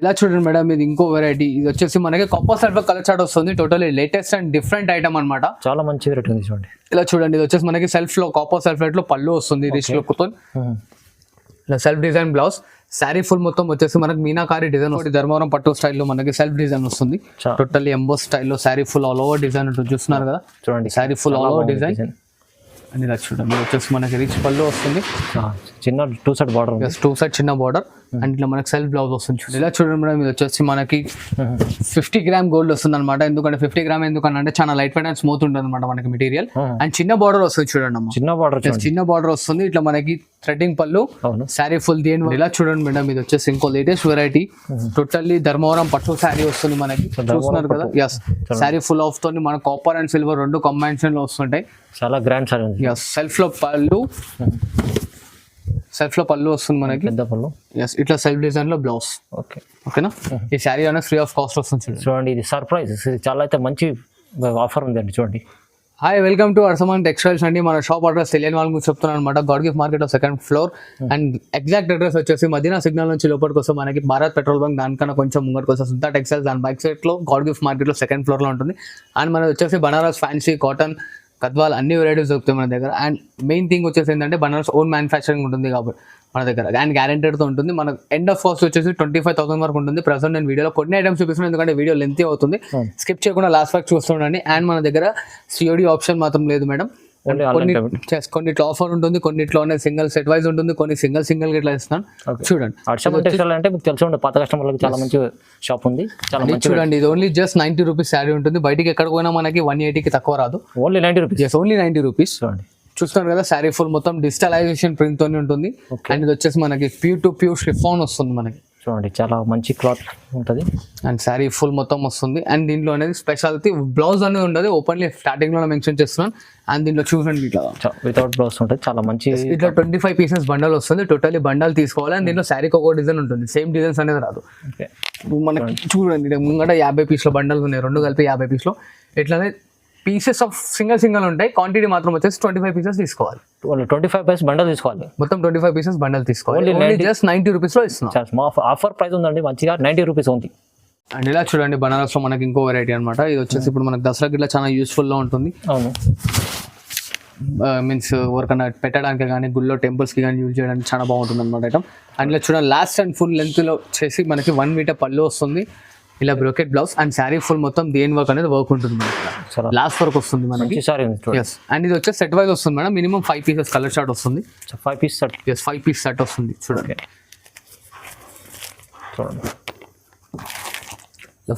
ఇలా చూడండి మేడం, ఇది ఇంకో వెరైటీ. ఇది వచ్చేసి మనకి కాపర్ సిల్వర్ కలర్ చార్ట్ వస్తుంది. Totally latest and different item అన్నమాట. చాలా మంచి వెరైటీ ఉంది చూడండి. ఇలా చూడండి, ఇది వచ్చేసి మనకి సెల్ఫ్ లో కాపర్ సెల్ఫ్ లో పళ్ళు వస్తుంది రిచ్ లుక్ తో. ఇలా self design blouse, sari full మొత్తం వచ్చేసి మనకి మీనాకారి డిజైన్ వస్తుంది. ధర్మవరం పట్టు స్టైల్లో మనకి సెల్ఫ్ డిజైన్ వస్తుంది. టోటల్లీ ఎంబోస్ స్టైల్లో sari full all over design ఉంటుంది. చూస్తున్నారు కదా చూడండి, sari full all over design. అని ఇలా చూడండి, వచ్చేసి మనకి రిచ్ పళ్ళు వస్తుంది. చిన్న two side border, two side చిన్న బార్డర్ అండ్ ఇట్లా మనకి సెల్ఫ్ బ్లౌజ్ వస్తుంది. ఇలా చూడండి మేడం, ఇది వచ్చేసి మనకి 50 గ్రామ్ గోల్డ్ వస్తుంది అనమాట. ఎందుకంటే 50 గ్రామ్ ఎందుకంటే చాలా లైట్ వెయిట్ అండ్ స్మూత్ ఉంటుంది అనమాట మనకి మెటీరియల్. అండ్ చిన్న బార్డర్ వస్తుంది చూడండి అమ్మ, చిన్న బార్డర్ వస్తుంది. ఇట్లా మనకి థ్రెడ్డింగ్ పళ్ళు, శారీ ఫుల్ దేని. ఇలా చూడండి మేడం, ఇది వచ్చేసి ఇంకో లేటెస్ట్ వెరైటీ. టోటల్లీ ధర్మవరం పట్టు శారీ వస్తుంది మనకి. చూస్తున్నారు కదా, ఎస్ శారీ ఫుల్ ఆఫ్ తోని మన కాపర్ అండ్ సిల్వర్ రెండు కాంబినేషన్ లో వస్తుంటాయి. చాలా గ్రాండ్ సారీ ఉంది. సెల్ఫ్ లో పళ్ళు వస్తుంది మనకి, పెద్ద పళ్ళు. ఎస్ ఇట్లా సెల్ఫ్ డిజైన్ లో బ్లౌజ్. ఓకేనా, ఈ శారీ అనేది ఫ్రీ ఆఫ్ కాస్ట్ వస్తుంది. చూడండి, ఇది సర్ప్రైజ్, చాలా అయితే మంచి ఆఫర్ ఉందండి. చూడండి. Hi, welcome to Arsaman textiles అండి. మన షాప్ అడ్రస్ తెలియని వాళ్ళకి చెప్తున్నాను అనమాట. God gift market 2nd floor and exact address వచ్చేసి మదీనా సిగ్నల్ నుంచి లోపలికి వస్తే మనకి భారత్ పెట్రోల్ బంక్ దానికన్నా కొంచెం ముంగడికి వస్తే సుంతా టెక్స్టైల్స్ దాని బైక్ సైడ్ లో గాడ్ గిఫ్ట్ మార్కెట్ లో 2nd ఫ్లోర్ లో ఉంటుంది. అండ్ మనది వచ్చేసి బనారస్ ఫ్యాన్సీ కాటన్ గద్వాల్ అన్ని వెరైటీస్ దొరుకుతాయి మన దగ్గర. అండ్ మెయిన్ థింగ్ వచ్చేసి ఏంటంటే బనారస్ ఓన్ మ్యానుఫ్యాక్చరింగ్ ఉంటుంది కాబట్టి మన దగ్గర అండ్ గ్యారెంటెడ్తో ఉంటుంది. మన ఎండ్ ఆఫ్ కాస్ట్ వచ్చేసి 25,000 వరకు ఉంటుంది. ప్రజెంట్ నేను వీడియోలో కొన్ని ఐటమ్స్ చూపిస్తున్నాను, ఎందుకంటే వీడియో లెంతీ అవుతుంది. స్కిప్ చేయకుండా లాస్ట్ వరకు చూస్తుండండి. అండ్ మన దగ్గర COD ఆప్షన్ మాత్రం లేదు మేడం. కొన్నిట్లో ఆఫర్ ఉంటుంది, కొన్నిట్లోనే సింగిల్ సెట్ వైజ్ ఉంటుంది, కొన్ని సింగిల్ గా ఇట్లా ఇస్తాను. చూడండి, అంటే మీకు తెలిసి ఉండే పాత కస్టమర్లకు చాలా మంచి షాప్ ఉంది. చాలా మంచి చూడండి, ఇది ఓన్లీ జస్ట్ 90 రూపీస్ శారీ ఉంటుంది. బయటికి ఎక్కడ పోయినా మనకి 180కి తక్కువ రాదు. Only 90 rupees. Only 90 rupees. చూడండి, చూస్తున్నారు కదా, శారీ ఫుల్ మొత్తం డిజిటలైజేషన్ ప్రింట్ తోనే ఉంటుంది. అండ్ ఇది వచ్చేసి మనకి ప్యూర్ షిఫాన్ వస్తుంది మనకి. చూడండి, చాలా మంచి క్లాత్ ఉంటుంది అండ్ శారీ ఫుల్ మొత్తం వస్తుంది. అండ్ దీంట్లో అనేది స్పెషాలిటీ బ్లౌజ్ అనేది ఉండదు, ఓపెన్లీ స్టార్టింగ్ లో మెన్షన్ చేస్తున్నాను. అండ్ దీంట్లో చూడండి, ఇట్లా వితౌట్ బ్లౌజ్ ఉంటుంది. చాలా మంచి ఇట్లా 25 పీసెస్ బండల్ వస్తుంది. టోటల్లీ బండల్ తీసుకోవాలి. అండ్ దీంట్లో శారీకి ఒక డిజైన్ ఉంటుంది, సేమ్ డిజైన్స్ అనేది రాదు మనకి. చూడండి, ముంగట 50 పీస్లో బండల్స్ ఉన్నాయి, రెండు కలిపి 50 పీస్లో. ఇట్లానే పీసెస్ ఆఫ్ సింగిల్ ఉంటాయి. క్వాంటిటీ మాత్రం వచ్చేసి 25 పీసెస్ తీసుకోవాలి. 25 పీస్ బండల్ తీసుకోవాలి. మొత్తం 25 పీసెస్ బండల్ తీసుకోవాలి. జస్ట్ 90 రూపీస్ లో ఇస్తున్నాం. ఆఫర్ ప్రైస్ ఉందండి, మంచిగా 90 రూపీస్ ఉంది. అండ్ ఇలా చూడండి, బనారస్ లో మనకి ఇంకో వెరైటీ అనమాట. ఇది వచ్చేసి ఇప్పుడు మనకి దసరాకి ఇట్లా చాలా యూస్ఫుల్ గా ఉంటుంది. అవును, మీన్స్ ఎవరికైనా పెట్టడానికి కానీ గుళ్ళో టెంపుల్స్ కి కానీ యూజ్ చేయడానికి చాలా బాగుంటుంది అనమాట ఐటమ్. అండ్ ఇలా చూడండి, లాస్ట్ అండ్ ఫుల్ లెంత్ లో వచ్చేసి మనకి 1 మీటర్ పళ్ళు వస్తుంది. ఇలా brocade blouse and sari full మొత్తం దేని వర్క్ అనేది వర్క్ ఉంటుంది మనకి. లాస్ట్ వర్క్ వస్తుంది మనకి. అండ్ ఇది వచ్చేసి సెట్ వైజ్ వస్తుంది madam. Minimum 5 pieces colour chart వస్తుంది. 5 పీస్ సెట్. 5 పీస్ సెట్ వస్తుంది. చూడండి,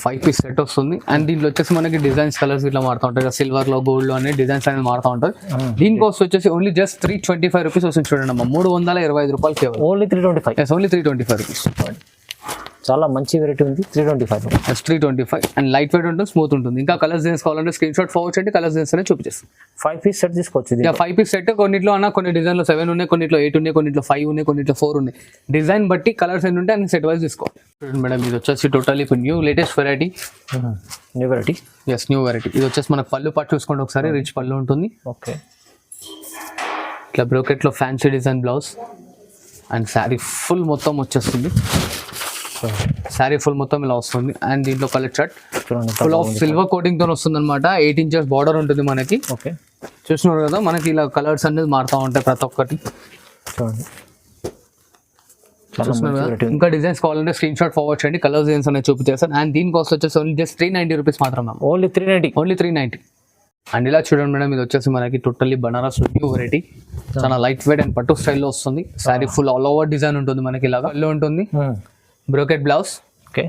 5 పీస్ సెట్ వస్తుంది. అండ్ దీంట్లో వచ్చేసి మనకి డిజైన్స్ కలర్స్ ఇట్లా మారుతూ ఉంటాయి. సిల్వర్ లో గోల్డ్ లో అనే డిజైన్స్ అనేది మారుతూ ఉంటుంది. దీని కాస్ట్ వచ్చేసి ఓన్లీ జస్ట్ 325 రూపీస్ వస్తుంది. చూడండి అమ్మా, 325 రూపాయలు కేవలం. ఓన్లీ 325. Only 325 rupees. చాలా మంచి వెరైటీ ఉంది. 325 అండ్ లైట్ వెయిట్ ఉంటుంది, స్మూత్ ఉంటుంది. ఇంకా కలర్స్ తీసుకోవాలంటే స్క్రీన్ షాట్ ఫార్వర్డ్ చేయండి, కలర్స్ అనేది చూపించేస్తాం. 5 పీస్ సెట్ తీసుకోవచ్చు. 5 పీస్ సెట్. కొన్నిట్లో అన్న కొన్ని డిజైన్లో 7 ఉన్నాయి, కొన్నిట్లో 8 ఉన్నాయి, కొన్నిట్లో 5 ఉన్నాయి, కొన్నిట్లో 4 ఉన్నాయి. డిజైన్ బట్టి కలర్స్ ఎన్ని ఉంటాయి అన్ని సెట్ వైజ్ తీసుకోవాలి. చూడండి మేడం, ఇది వచ్చేసి టోటల్ ఇప్పుడు new latest variety. New variety. New variety. ఇది వచ్చేసి మనకు పళ్ళు పాటు చూసుకోండి ఒకసారి. రిచ్ పళ్ళు ఉంటుంది. ఓకే, ఇట్లా బ్రోకెట్లో fancy design blouse and sari full మొత్తం వచ్చేస్తుంది. శారీ ఫుల్ మొత్తం ఇలా వస్తుంది. అండ్ దీంట్లో colour chart full of silver coating తో వస్తుంది అనమాట. 8 ఇంచెస్ బార్డర్ ఉంటుంది మనకి. ఓకే, చూస్తున్నారు కదా, మనకి ఇలా కలర్స్ అనేది మారుతూ ఉంటాయి ప్రతి ఒక్కటి. ఇంకా డిజైన్స్ కావాలంటే స్క్రీన్ షాట్ ఫార్వర్డ్ చేయండి, కలర్స్ డిజైన్స్ అనేది చూపించేస్తాను. అండ్ దీని కాస్ట్ వచ్చేసి ఓన్లీ జస్ట్ 390 రూపీస్ మాత్రం. ఓన్లీ 390. అండ్ ఇలా చూడండి మేడం, ఇది వచ్చేసి మనకి టోటల్లీ బనారస్ న్యూ వెరైటీ. చాలా లైట్ వెయిట్ అండ్ పట్టు స్టైల్లో వస్తుంది. Sari full all over design ఉంటుంది మనకి. ఇలాగా ఉంటుంది, brocade blouse. Okay,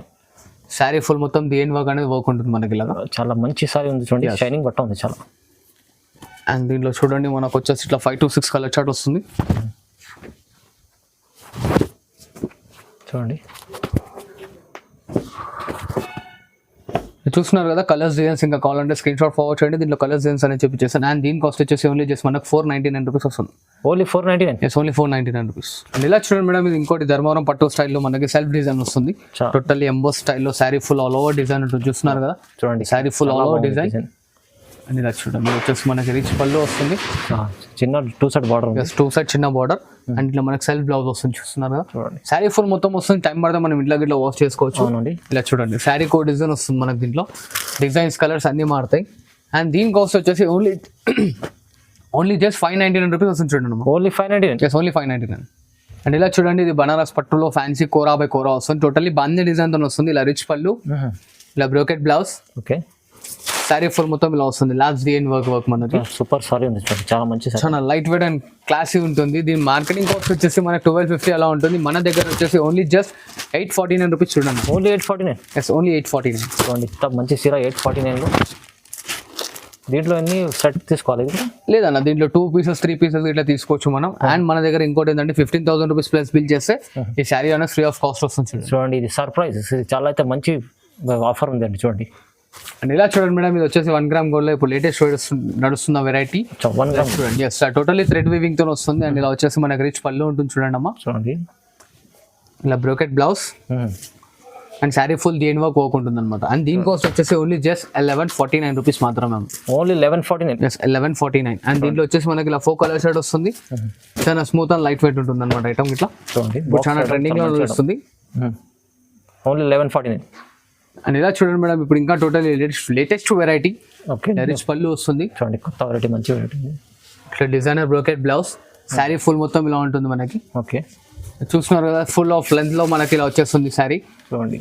sari full మొత్తం దేని వర్క్ అనేది వర్క్ ఉంటుంది మనకి. ఇలాగా చాలా మంచి సారీ ఉంది చూడండి, షైనింగ్ బట్ట ఉంది చాలా. అండ్ దీంట్లో చూడండి మనకు వచ్చేసి ఇట్లా 5 to 6 కలర్ చార్ట్ వస్తుంది. చూడండి, చూస్తున్నారు కదా, కలర్స్ డిజైన్స్ ఇంకా కావాలంటే స్క్రీన్ షాట్ ఫార్వర్డ్ చేయండి. దీంట్లో కలర్స్ డిజైన్స్ అనేది చూపించేస్తాను. అండ్ దీని కాస్ట్ వచ్చేసి ఓన్లీ జస్ట్ మనకు 499 రూపీస్ వస్తుంది. ఓన్లీ 499. Only 499 rupees. అండ్ ఇలా చూడండి మేడం, ఇది ఇంకోటి ధర్మవరం పట్టు స్టైల్లో మనకి సెల్ఫ్ డిజైన్ వస్తుంది. టోటల్లీ ఎంబోస్ స్టైల్లో sari full all over design ఉంటుంది. చూస్తున్నారు కదా, చూడండి, sari full all over design. And ఇలా చూడండి ఇది వచ్చేసి మనకి రిచ్ పళ్ళు వస్తుంది, చిన్న 2 సైడ్ బార్డర్ ఉంది. 2 సైడ్ చిన్న బార్డర్ అండ్ ఇట్లా మనకి సెల్ఫ్ బ్లౌజ్ వస్తుంది చూస్తున్నారు కదా. చూడండి శారీ ఫుల్ మొత్తం వస్తుంది, టైం పడితే మనం ఇంట్లో గిట్లా వాష్ చేసుకోవచ్చు. అవునండి. ఇలా చూడండి శారీ కో డిజైన్ వస్తుంది మనకి, దీంట్లో డిజైన్స్ కలర్స్ అన్నీ మారుతాయి. అండ్ దీని కాస్ట్ వచ్చేసి ఓన్లీ జస్ట్ 599 రూపీస్ వస్తుంది చూడండి. ఓన్లీ 599. ఓన్లీ 599. అండ్ ఇలా చూడండి ఇది బనారస్ పట్టులో ఫ్యాన్సీ కోరా బై కోరా వస్తుంది, టోటల్లీ బాందీ డిజైన్ తో వస్తుంది. ఇలా రిచ్ పళ్ళు, ఇలా brocade blouse, okay sari full మొత్తం ఇలా వస్తుంది. లాస్ట్ డిఎన్ వర్క్ మనకి సూపర్ సారీ ఉంది చూడండి, చాలా మంచి సారీ, చాలా లైట్ వెయిట్ అండ్ క్లాసీ ఉంటుంది. దీని మార్కెటింగ్ కాస్ట్ వచ్చేసి మనకి 1250 అలా ఉంటుంది. మన దగ్గర వచ్చేసి ఓన్లీ జస్ట్ 849 రూపీస్ చూడండి. ఓన్లీ 849. Yes only 849. చూడండి ఇంత మంచి చీర 849లో. దీంట్లో ఎన్ని సెట్ తీసుకోవాలి? లేదన్న దీంట్లో 2 పీసెస్ 3 పీసెస్ ఇట్లా తీసుకోవచ్చు మనం. అండ్ మన దగ్గర ఇంకోటి ఏంటంటే 15,000 రూపీస్ ప్లస్ బిల్ చేస్తే ఈ శారీ అనేది ఫ్రీ ఆఫ్ కాస్ట్ వస్తుంది చూడండి. చూడండి ఇది సర్ప్రైజ్, ఇది చాలా అయితే మంచి ఆఫర్ ఉందండి చూడండి. అండ్ ఇలా చూడండి మేడం, ఇది వచ్చేసి 1 గ్రామ్ గోల్డ్ లో ఇప్పుడు లేటెస్ట్ నడుస్తున్న వెరైటీ 1 గ్రామ్ చూడండి. ఎస్ టోటల్లీ థ్రెడ్ వీవింగ్ తో వస్తుంది. అండ్ ఇలా వచ్చేసి మనకి రిచ్ పళ్ళు ఉంటుంది చూడండి అమ్మా. చూడండి ఇలా brocade blouse and sari full దేని వర్క్ ఉంటుంది అనమాట. అండ్ దీని కాస్ట్ వచ్చేసి ఓన్లీ జస్ట్ 1149 రూపీస్ మాత్రమే. ఓన్లీ 1149. ఎస్ 1149. అండ్ దీంట్లో వచ్చేసి మనకి ఇలా 4 కలర్ షేడ్ వస్తుంది, చాలా స్మూత్ అండ్ లైట్ వెయిట్ ఉంటుంది అనమాట ఐటమ్. ఇట్లా చూడండి ఇప్పుడు చాలా ట్రెండింగ్ లో వస్తుంది. ఓన్లీ 1149. అండ్ ఇలా చూడండి మేడం, ఇప్పుడు ఇంకా total latest variety okay rich పళ్ళు వస్తుంది. చూడండి కొత్త వెరైటీ, మంచి వెరైటీ. ఇట్లా designer brocade blouse, sari full మొత్తం ఇలా ఉంటుంది మనకి. ఓకే చూస్తున్నారు కదా, ఫుల్ ఆఫ్ లెంత్ లో మనకి ఇలా వచ్చేస్తుంది శారీ. చూడండి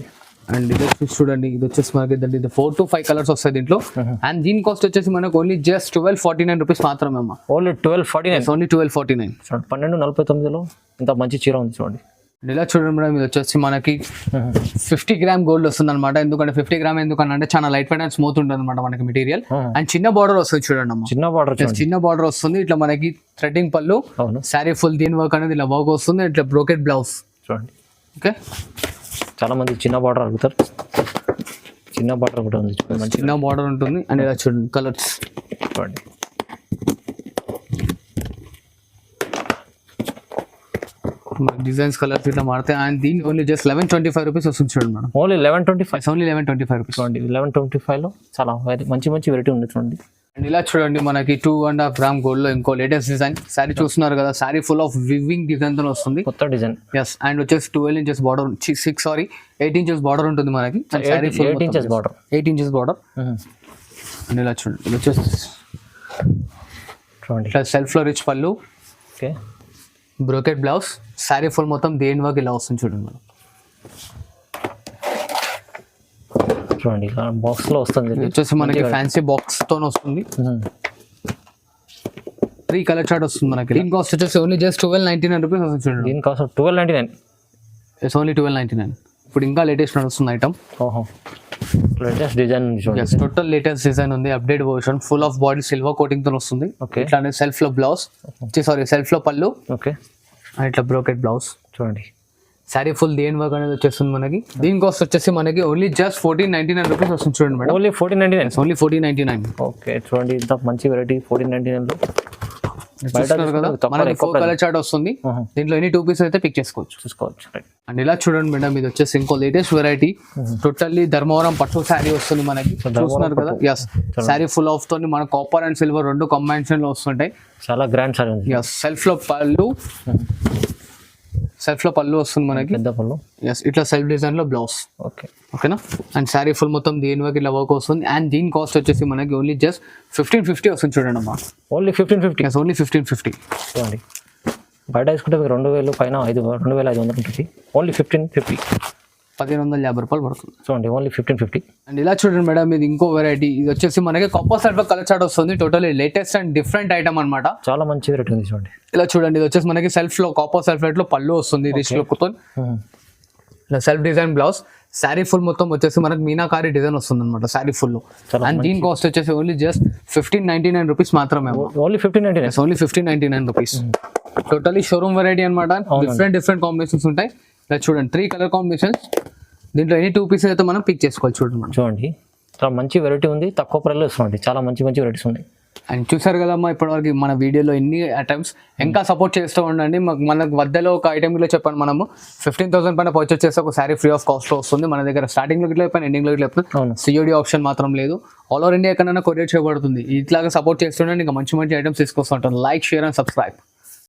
అండ్ ఇది వచ్చేసి చూడండి, ఇది వచ్చేసి మనకి 4 to 5 కలర్స్ వస్తాయి దీంట్లో. అండ్ దీని కాస్ట్ వచ్చేసి మనకు ఓన్లీ జస్ట్ 1249 రూపీస్ మాత్రమే అమ్మా. ఓన్లీ 1249. ఓన్లీ 1249. చూడండి 1249లో ఇంత మంచి చీర ఉంది చూడండి. అండ్ ఇలా చూడండి మేడం, ఇది వచ్చేసి మనకి 50 గ్రామ్ గోల్డ్ వస్తుంది అనమాట. ఎందుకంటే 50 గ్రామ్ ఎందుకంటే చాలా లైట్ వెయిట్ అండ్ స్మూత్ ఉంటుంది అనమాట మనకి మెటీరియల్. అండ్ చిన్న బార్డర్ వస్తుంది చూడండి అమ్మా, చిన్న బార్డర్. చిన్న బార్డర్ వస్తుంది. ఇట్లా మనకి థ్రెడ్డింగ్ పళ్ళు, అవును, శారీ ఫుల్ దీని వర్క్ అనేది ఇలా వర్క్ వస్తుంది. ఇట్లా బ్రోకెట్ బ్లౌజ్ చూడండి. ఓకే చాలా మంది చిన్న బార్డర్ అడుగుతారు, చిన్న బార్డర్ కూడా ఉంది చూడండి, మంచి చిన్న బార్డర్ ఉంటుంది. అండ్ ఇలా చూడండి కలర్స్ చూడండి. డిజైన్స్ కలర్స్ ఇట్లా మారుతాయి. అండ్ దీని ఓన్లీ జస్ట్ 1125 రూపీస్ వస్తుంది చూడండి మేడం. ఓన్లీ 1125. Only 1125 rupees. చూడండి 1125లో చాలా మంచి మంచి వెరైటీ ఉంది చూడండి. అండ్ ఇలా చూడండి మనకి 2.5 గ్రామ్ గోల్డ్ లో ఇంకో లేటెస్ట్ డిజైన్ శారీ చూస్తున్నారు కదా. Sari full of weaving design తో వస్తుంది, కొత్త డిజైన్. ఎస్ అండ్ వచ్చేసి 12 ఇంచెస్ బార్డర్, 8 ఇంచెస్ బార్డర్ ఉంటుంది మనకి. Sari full 8 inches border, 8 inches border. And ఇలా చూడండి, ఇది వచ్చేసి చూడండి ఇట్లా సెల్ఫ్ లో రిచ్ పళ్ళు, okay brocade blouse, sari full మొత్తం దేని వర్క్ ఇలా వస్తుంది చూడండి మేడం. చూడండి బాక్స్ లో వస్తుంది. ఇది వచ్చేసి మనకి ఫ్యాన్సీ బాక్స్ తో వస్తుంది. 3 కలర్ చార్ట్ వస్తుంది మనకి. దీని కాస్ట్ వచ్చేసి ఓన్లీ జస్ట్ 1299 రూపీస్ వస్తుంది చూడండి. దీని కాస్ట్ 1299. It's only 1299. ఇప్పుడు ఇంకా లేటెస్ట్ నడుస్తుంది ఐటమ్. ఓహో లేటెస్ట్ డిజైన్ చూడండి. టోటల్ లేటెస్ట్ డిజైన్ ఉంది, update version, full of body silver coating తో వస్తుంది. ఓకే ఇట్లానే సెల్ఫ్ లో బ్లౌజ్, సారీ సెల్ఫ్ లో పళ్ళు, ఓకే అండ్ ఇట్లా బ్రోకెట్ బ్లౌజ్, చూడండి శారీ ఫుల్ దేని వర్క్ అనేది వచ్చేస్తుంది మనకి. దీని కాస్ట్ వచ్చేసి మనకి ఓన్లీ జస్ట్ 1499 రూపీస్ వస్తుంది చూడండి మేడం. ఓన్లీ 1499. ఓన్లీ 1499. ఓకే చూడండి ఇంత మంచి వెరైటీ 1499లో. మనకి 4 కలర్ చార్ట్ వస్తుంది. దీంట్లో ఎన్ని 2 పీసెస్ అయితే పిక్ చేసుకోవచ్చు, చూసుకోవచ్చు. అండ్ ఇలా చూడండి మేడం, ఇది వచ్చేసి ఇంకో లేటెస్ట్ వెరైటీ టోటల్లీ ధర్మవరం పట్టు శారీ వస్తుంది మనకి. చూస్తున్నారు కదా, ఎస్ శారీ ఫుల్ ఆఫ్ తోని మన కాపర్ అండ్ సిల్వర్ 2 కాంబినేషన్ లో వస్తుంటాయి. చాలా గ్రాండ్ సారీ ఉంది. ఎస్ సెల్ఫ్ లో పళ్ళు, సెల్ఫ్ లో పళ్ళు వస్తుంది మనకి, పెద్ద పళ్ళు. ఎస్ ఇట్లా సెల్ఫ్ డిజైన్ లో బ్లౌజ్. ఓకే ఓకేనా. అండ్ శారీ ఫుల్ మొత్తం దీని వరకు ఇట్లా వర్క్ వస్తుంది. అండ్ దీని కాస్ట్ వచ్చేసి మనకి ఓన్లీ జస్ట్ 1550 వస్తుంది చూడండి అమ్మా. ఓన్లీ 1550. Yes only 1550. చూడండి బయట వేసుకుంటే మీకు 2000 పైన 2500 ఉంటుంది. ఓన్లీ 1550. 1550 రూపాయలు పడుతుంది. చూడండి ఓన్లీ 1550. అండ్ ఇలా చూడండి మేడం, ఇది ఇంకో వెరైటీ. ఇది వచ్చేసి మనకి కాపర్ సిల్వర్ కలర్ చార్ట్ వస్తుంది. Totally latest and different item అనమాట. చాలా మంచి వెరైటీ ఉంది చూడండి. ఇలా చూడండి, ఇది వచ్చేసి మనకి సెల్ఫ్ లో కాపర్ సెల్ఫ్ లో పళ్ళు వస్తుంది రిచ్ లుక్ తో. ఇలా self design blouse, sari full మొత్తం వచ్చేసి మనకి మీనాకారి డిజైన్ వస్తుంది అనమాట శారీ ఫుల్ లో. అండ్ దీని కాస్ట్ వచ్చేసి ఓన్లీ జస్ట్ 1599 రూపీస్ మాత్రమే. Only 1599. Only 1599 rupees. Totally showroom variety అనమాట. డిఫరెంట్ కాంబినేషన్స్ ఉంటాయి. ఇలా చూడండి 3 కలర్ కాంబినేషన్స్. దీంట్లో ఎనీ 2 పీసెస్ అయితే మనం పిక్ చేసుకోవాలి చూడండి మనం. చూడండి చాలా మంచి వెరైటీ ఉంది, తక్కువ ప్రైస్లో ఇస్తుంది. చాలా మంచి వెరైటీస్ ఉన్నాయి. అండ్ చూసారు కదమ్మా ఇప్పటివరకు మన వీడియోలో ఎన్ని ఐటమ్స్, ఇంకా సపోర్ట్ చేస్తూ ఉండండి. మనకు మధ్యలో ఒక ఐటమ్లో చెప్పాను మనము 15,000 పైన పర్చేస్ చేస్తే ఒక శారీ ఫ్రీ ఆఫ్ కాస్ట్లో వస్తుంది. మన దగ్గర స్టార్టింగ్లో ఇట్లా చెప్పాను, ఎండింగ్లో ఇట్లా చెప్పాను, అవును. సిఓడి ఆప్షన్ మాత్రం లేదు. ఆల్ ఓవర్ ఇండియా ఎక్కడైనా కొరియర్ చేయబడుతుంది. ఇట్లాగా సపోర్ట్ చేస్తుండండి, ఇంకా మంచి మంచి ఐటమ్స్ తీసుకొస్తుంటాను. Like, share and subscribe.